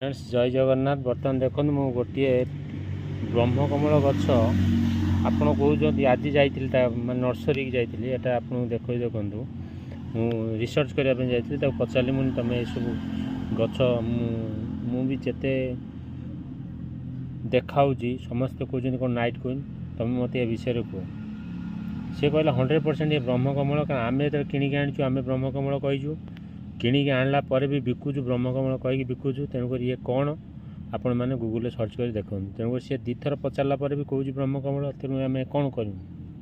Friends जय जगन्नाथ। बर्तमान देखो मु गोटे ब्रह्मकमल गछ आपण कहते आज जाइए नर्सरी की जाइए यहाँ आपको देखो मु रिसर्च करने जाइए पचारि मुझे तुम ये सब गछ भी जिते देखा समस्ते कहते कौन नाइट क्वीन तुम मत ए विषय कह सी कहला 100% ये ब्रह्मकमल कारण आम जो किणिक आनीचु आम ब्रह्मकमल कहीचु किणिक आणला भी बिकुचु ब्रह्मकमल कहीकि बिकुचु तेणुक ये कौन आपण मैंने गूगल सर्च कर देखो तेणुक सी दीथर पचारा भी कौच ब्रह्मकमल तेणु आम कौन करूँ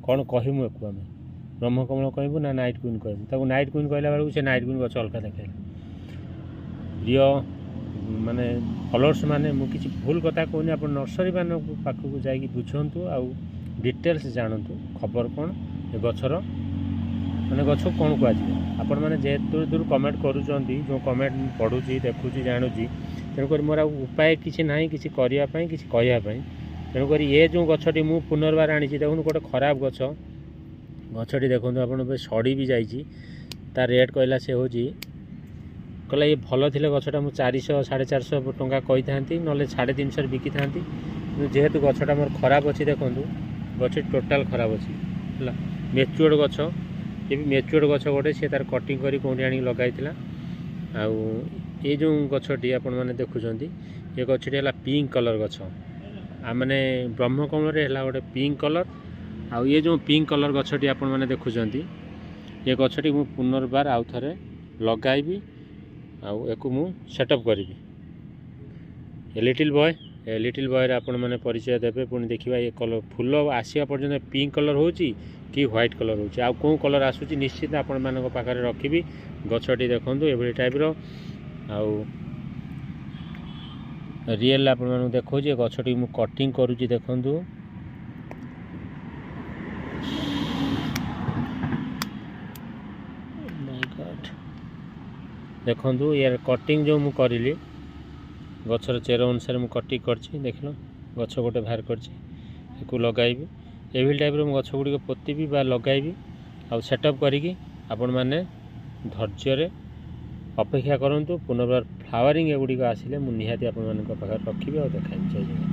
कौन कहमु एक आम ब्रह्मकमल कहबू ना नाइट क्वीन कहबू ताको नाइट क्वीन कहला बेलू से नाइट क्वीन गच अलग देखा प्रिय माने फलोअर्स मैंने मुझे भूल कथा कहूनी आप नर्सरी मान पाखक जाकि बुझंतु आउ डिटेल्स जानतु खबर कौन ए गछर मैंने गछ कौन कहुए आपण मैंने जे दूर दूर कमेंट करुँच जो कमेंट पढ़ुची देखुची जानूची तेणुक मोर उपाय किसी ना कि करने कि कहवाई तेणुक ये जो गछटी मु पुनर्बार आनी देखो गोटे खराब गछ गछटी देखो आप सड़ी भी जाइए तार रेट कहला से हूँ कहला ये भल थे गछटा मुझे 400 450 टंका कही था ना 350 बिकी था जेहेतु गछटा मोर खराब अच्छी देखो गछ टोटाल खराब अच्छी है मेच्योर्ड गछ ये भी मेच्योर्ड गछ गोटे सी तार कटिंग करी कौटी आनी लगाई आउ ये जो गछटी आपण मैंने देखुंत ये गछटी है पिंक कलर गछ मैंने ब्रह्मकमल है गोटे पिंक कलर आउ ये जो पिंक कलर गछटी आपण मैंने देखुंत ये गछटी मु पुनर्बार आउ थे लगाइबी आउ एक सेटअप करी ए लिटिल बॉय आपण मैंने परिचय देवे पुणी देखा ये कलर फूल आसा पर्यटन पिंक कलर हो कि व्हाइट कलर हो आउ कौ कलर आसूँ निश्चित आपण मान पाखे रखी गछटी देखूँ ये टाइप्र आउ रियल आप देखो गछटी मु कटिंग करुँची देखूँ देखूँ यार कटिंग जो मु करिली गछर चेर अनुसार मु कटिंग करछि देख लो गछ गोटे बाहर करछि लगाइबी एभली टाइप्र गछ गुड़ी पोतीबी बा लगाइबी आउ सेटअप करिकी आपण मैंने धैर्य अपेक्षा करंतु पुनर्बार फ्लावरिंग एगुड़ी आसिले मु निहाती आपण मान पाखे रखी और देखाइबी।